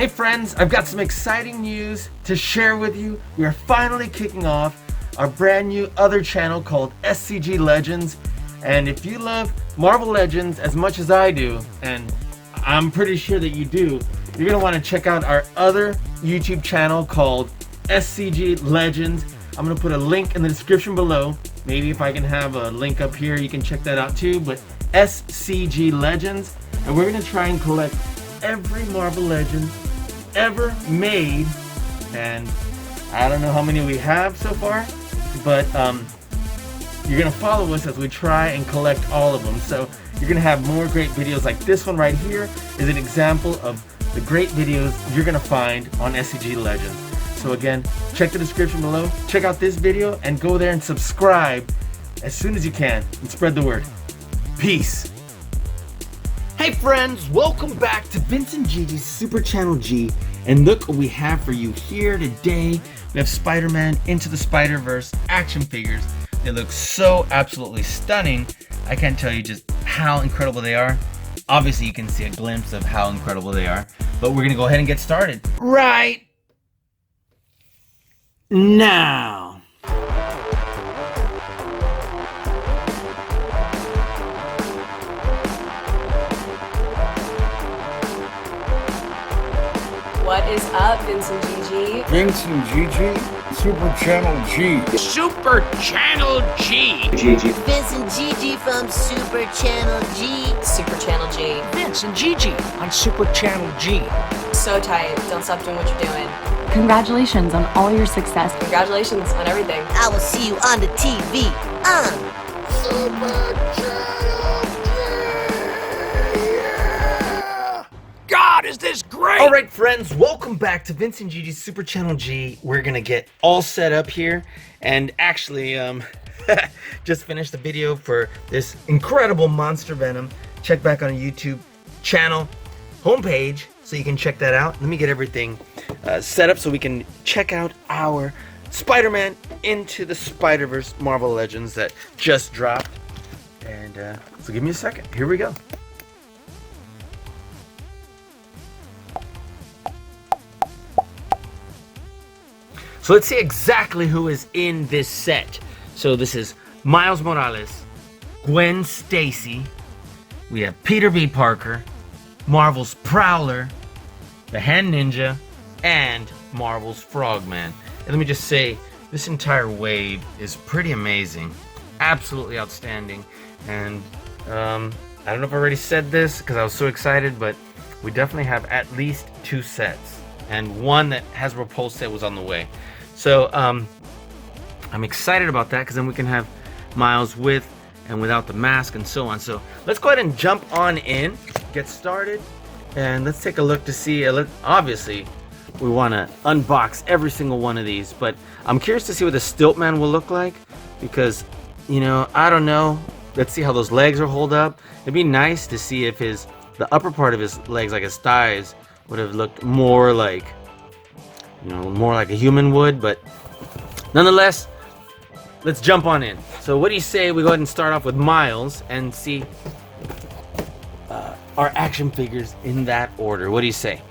Hey friends, I've got some exciting news to share with you. We are finally kicking off our brand new other channel called SCG Legends. And if you love Marvel Legends as much as I do, and I'm pretty sure that you do, you're gonna want to check out our other YouTube channel called SCG Legends. I'm gonna put a link in the description below. Maybe if I can have a link up here, you can check that out too. But SCG Legends, and we're gonna try and collect every Marvel Legend ever made, and I don't know how many we have so far, but you're gonna follow us as we try and collect all of them. So you're gonna have more great videos like this one right here is an example of the great videos you're gonna find on SCG Legends. So again, check the description below, check out this video, and go there and subscribe as soon as you can and spread the word. Peace. Hey friends, welcome back to Vince and Gigi's Super Channel G, and look what we have for you here today. We have Spider-Man Into the Spider-Verse action figures. They look so absolutely stunning. I can't tell you just how incredible they are. Obviously you can see a glimpse of how incredible they are, but we're gonna go ahead and get started right now. What is up, Vince and Gigi? Vince and Gigi, Super Channel G. Super Channel G. Gigi. Vince and Gigi from Super Channel G. Super Channel G. Vince and Gigi on Super Channel G. So tight. Don't stop doing what you're doing. Congratulations on all your success. Congratulations on everything. I will see you on the TV. Super Channel G. Yeah. God, is this great? Alright friends, welcome back to Vince and Gigi's Super Channel G. We're gonna get all set up here, and actually just finished the video for this incredible Monster Venom. Check back on a YouTube channel homepage so you can check that out. Let me get everything set up so we can check out our Spider-Man Into the Spider-Verse Marvel Legends that just dropped. And so give me a second. Here we go. So let's see exactly who is in this set. So this is Miles Morales, Gwen Stacy, we have Peter B. Parker, Marvel's Prowler, the Hand Ninja, and Marvel's Frogman. And let me just say, this entire wave is pretty amazing, absolutely outstanding. And I don't know if I already said this because I was so excited, but we definitely have at least 2 sets, and one that has Repulse set was on the way. So I'm excited about that because then we can have Miles with and without the mask and so on. So let's go ahead and jump on in, get started, and let's take a look to see. Obviously, we want to unbox every single one of these, but I'm curious to see what the STILT Man will look like because, you know, I don't know. Let's see how those legs will hold up. It'd be nice to see if the upper part of his legs, like his thighs, would have looked more like, you know, more like a human would, but nonetheless, let's jump on in. So what do you say we go ahead and start off with Miles and see our action figures in that order? What do you say?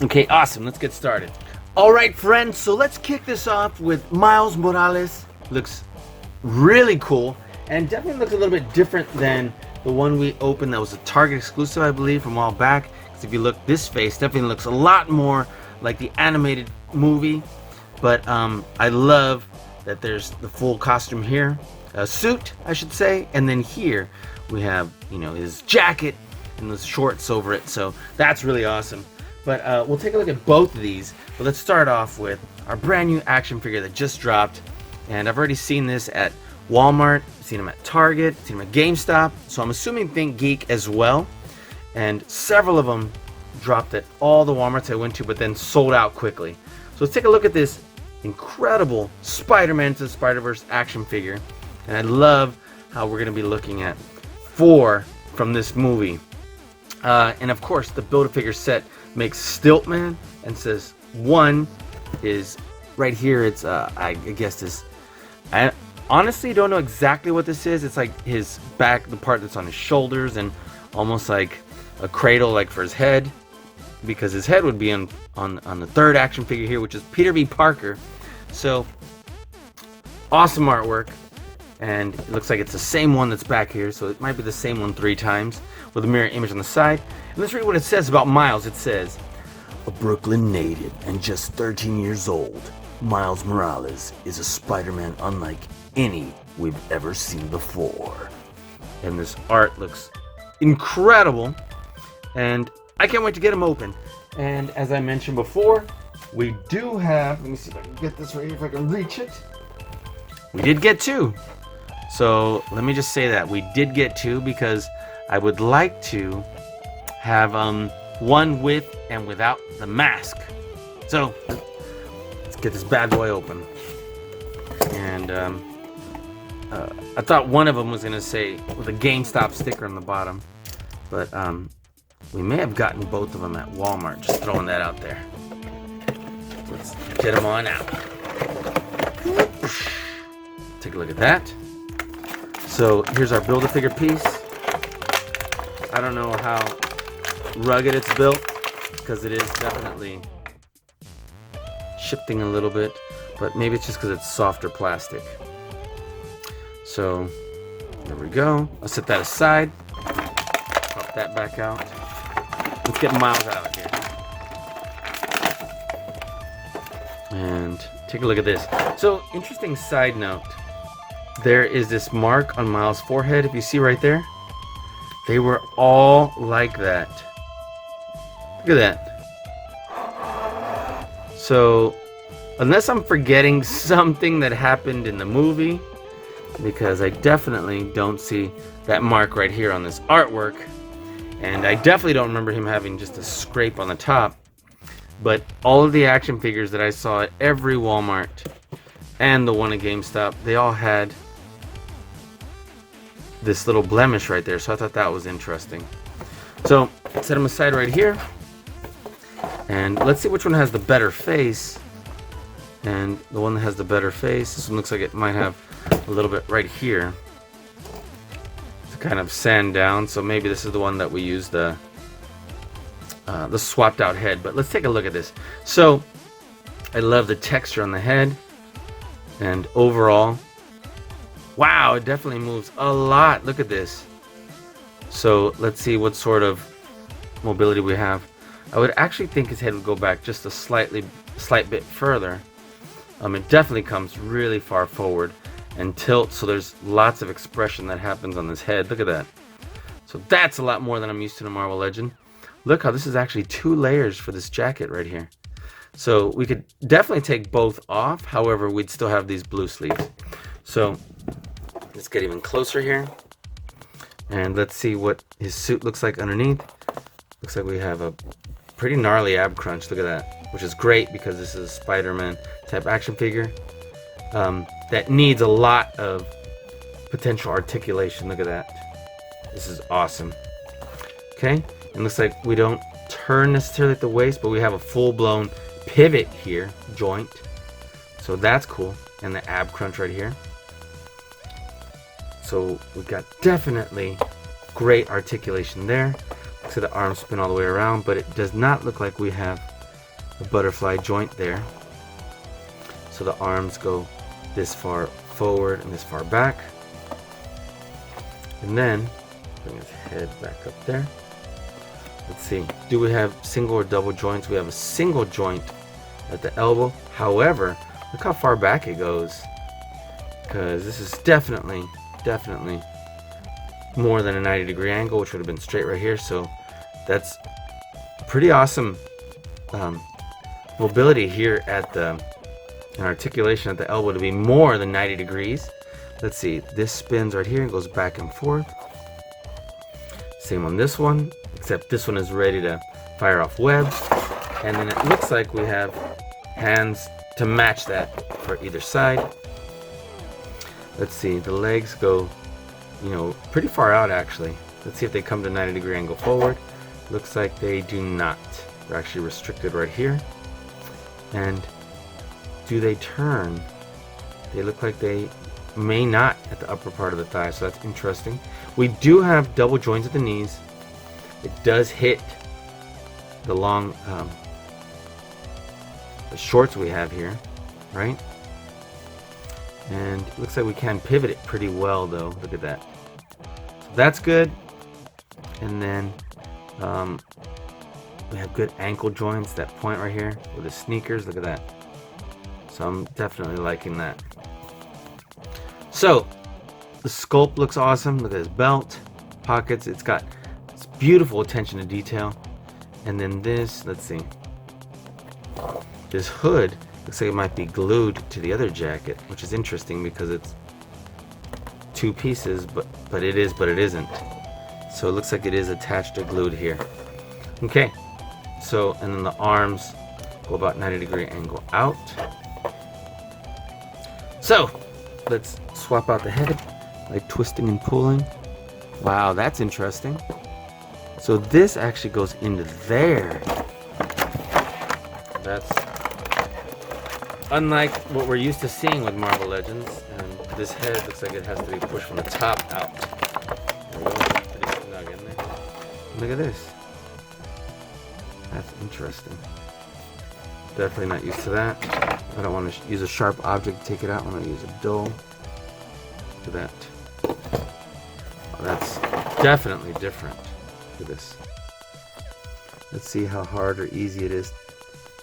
Okay, awesome. Let's get started. All right, friends. So let's kick this off with Miles Morales. Looks really cool and definitely looks a little bit different than the one we opened that was a Target exclusive, I believe, from a while back. Because if you look, this face definitely looks a lot more like the animated movie. But I love that there's the full costume here, a suit I should say, and then here we have, you know, his jacket and the shorts over it. So that's really awesome. But we'll take a look at both of these. But let's start off with our brand new action figure that just dropped, and I've already seen this at Walmart, seen him at Target, seen him at GameStop, so I'm assuming Think Geek as well. And several of them dropped at all the Walmarts I went to, but then sold out quickly. So let's take a look at this incredible Spider-Man Into the Spider-Verse action figure. And I love how we're going to be looking at 4 from this movie. And of course, the Build-A-Figure set makes STILT Man, and says 1 is right here. It's, I guess this, I honestly don't know exactly what this is. It's like his back, the part that's on his shoulders, and almost like a cradle like for his head. because his head would be on the third action figure here, which is Peter V. Parker. So awesome artwork, and it looks like it's the same one that's back here, so it might be the same one 3 times with a mirror image on the side. And let's read what it says about Miles. It says, a Brooklyn native and just 13 years old, Miles Morales is a Spider-Man unlike any we've ever seen before. And this art looks incredible, and I can't wait to get him open. And as I mentioned before, we do have, let me see if I can get this right here, if I can reach it. We did get 2. So let me just say that we did get 2 because I would like to have one with and without the mask. So let's get this bad boy open. And I thought one of them was gonna say with a GameStop sticker on the bottom, but we may have gotten both of them at Walmart. Just throwing that out there. Let's get them on out. Take a look at that. So here's our Build-A-Figure piece. I don't know how rugged it's built, because it is definitely shifting a little bit, but maybe it's just because it's softer plastic. So there we go. I'll set that aside. Pop that back out. Let's get Miles out here. And take a look at this. So, interesting side note. There is this mark on Miles' forehead. If you see right there, they were all like that. Look at that. So, unless I'm forgetting something that happened in the movie, because I definitely don't see that mark right here on this artwork, and I definitely don't remember him having just a scrape on the top, but all of the action figures that I saw at every Walmart and the one at GameStop, they all had this little blemish right there, so I thought that was interesting. So set them aside right here, and let's see which one has the better face. And the one that has the better face, this one looks like it might have a little bit right here to kind of sand down, so maybe this is the one that we use the swapped out head. But let's take a look at this. So I love the texture on the head, and overall, wow, it definitely moves a lot. Look at this. So let's see what sort of mobility we have. I would actually think his head would go back just a slight bit further. It definitely comes really far forward and tilts, so there's lots of expression that happens on this head. Look at that. So that's a lot more than I'm used to in Marvel Legend. Look how this is actually 2 layers for this jacket right here. So we could definitely take both off, however, we'd still have these blue sleeves. So let's get even closer here, and let's see what his suit looks like underneath. Looks like we have a pretty gnarly ab crunch. Look at that, which is great because this is a Spider-Man type action figure that needs a lot of potential articulation. Look at that. This is awesome. Okay, and looks like we don't turn necessarily at the waist, but we have a full-blown pivot here, joint. So that's cool, and the ab crunch right here. So we've got definitely great articulation there. Looks like the arms spin all the way around, but it does not look like we have a butterfly joint there. So the arms go this far forward and this far back. And then bring his head back up there. Let's see, do we have single or double joints? We have a single joint at the elbow. However, look how far back it goes, because this is definitely more than a 90-degree angle, which would have been straight right here. So that's pretty awesome mobility here at the and articulation at the elbow to be more than 90 degrees. Let's see, this spins right here and goes back and forth. Same on this one, except this one is ready to fire off webs. And then it looks like we have hands to match that for either side. Let's see, the legs go, you know, pretty far out actually. Let's see if they come to 90-degree angle forward. Looks like they do not. They're actually restricted right here. And do they turn? They look like they may not at the upper part of the thigh, so that's interesting. We do have double joints at the knees. It does hit the long the shorts we have here, right? And it looks like we can pivot it pretty well though. Look at that. So that's good. And then we have good ankle joints, that point right here with the sneakers. Look at that. So I'm definitely liking that. So the sculpt looks awesome. Look at his belt, pockets. It's got this beautiful attention to detail. And then this, let's see. This hood looks like it might be glued to the other jacket, which is interesting because it's two pieces, but it is, but it isn't. So it looks like it is attached or glued here. Okay, so, and then the arms go about 90-degree angle out. So let's swap out the head, like twisting and pulling. Wow, that's interesting. So this actually goes into there. That's unlike what we're used to seeing with Marvel Legends. And this head looks like it has to be pushed from the top out. There we go. Pretty snug in there. Look at this. That's interesting. Definitely not used to that. I don't want to use a sharp object to take it out. I want to use a dull. Look at that. Oh, that's definitely different. Look at this. Let's see how hard or easy it is.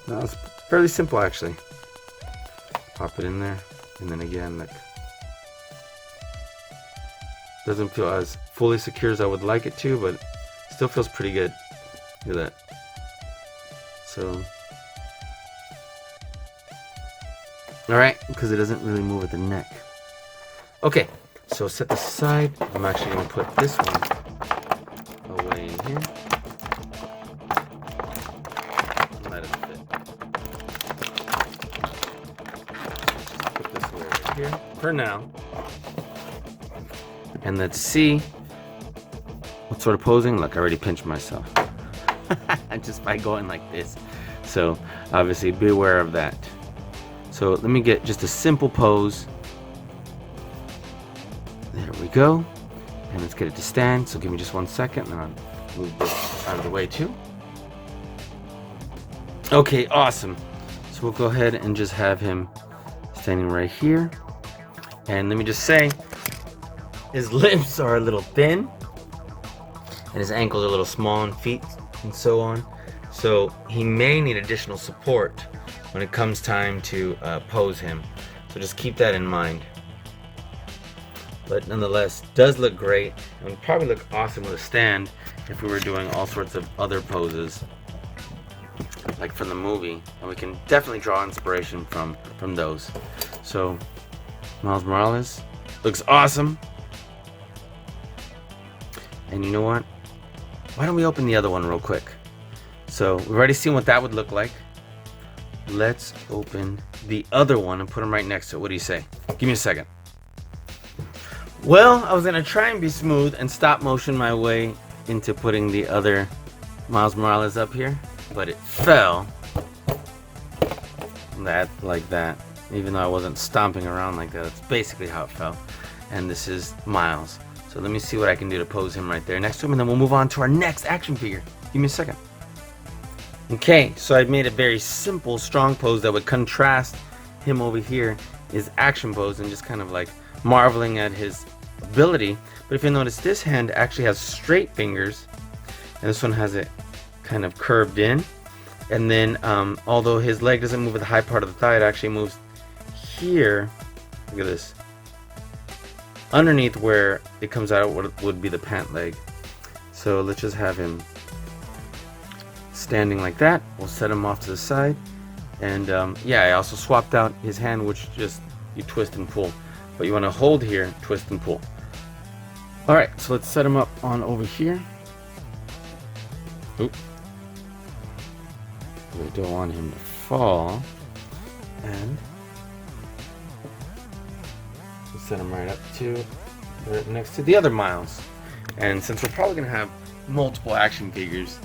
No, it's fairly simple actually. Pop it in there, and then again, like, doesn't feel as fully secure as I would like it to, but still feels pretty good. Look at that. So, all right, because it doesn't really move at the neck. Okay, so set this aside. I'm actually going to put this one away in here. Let it fit. Just put this away right here for now. And let's see what sort of posing. Look, I already pinched myself. Just by going like this. So obviously be aware of that. So let me get just a simple pose. There we go. And let's get it to stand. So give me just 1 second, and I'll move this out of the way too. Okay, awesome. So we'll go ahead and just have him standing right here. And let me just say, his limbs are a little thin, and his ankles are a little small, and feet and so on. So he may need additional support when it comes time to pose him. So just keep that in mind. But nonetheless, does look great, and would probably look awesome with a stand if we were doing all sorts of other poses, like from the movie. And we can definitely draw inspiration from those. So Miles Morales looks awesome. And you know what? Why don't we open the other one real quick? So we've already seen what that would look like. Let's open the other one and put them right next to it. What do you say? Give me a second. Well, I was gonna try and be smooth and stop motion my way into putting the other Miles Morales up here, but it fell like that. Even though I wasn't stomping around like that, that's basically how it fell. And this is Miles. So let me see what I can do to pose him right there next to him, and then we'll move on to our next action figure. Give me a second. Okay, so I've made a very simple, strong pose that would contrast him over here, his action pose, and just kind of like marveling at his ability. But if you notice, this hand actually has straight fingers, and this one has it kind of curved in. And then, although his leg doesn't move at the high part of the thigh, it actually moves here. Look at this. Underneath where it comes out what would be the pant leg. So let's just have him standing like that. We'll set him off to the side. And yeah, I also swapped out his hand, which just you twist and pull. But you want to hold here, twist and pull. Alright, so let's set him up on over here. Oop. We don't want him to fall. And we'll set him right up to right next to the other Miles. And since we're probably going to have multiple action figures,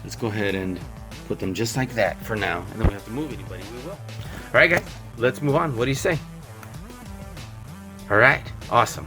let's go ahead and put them just like that for now. And then we have to move anybody, we will. Alright guys, let's move on. What do you say? Alright, awesome.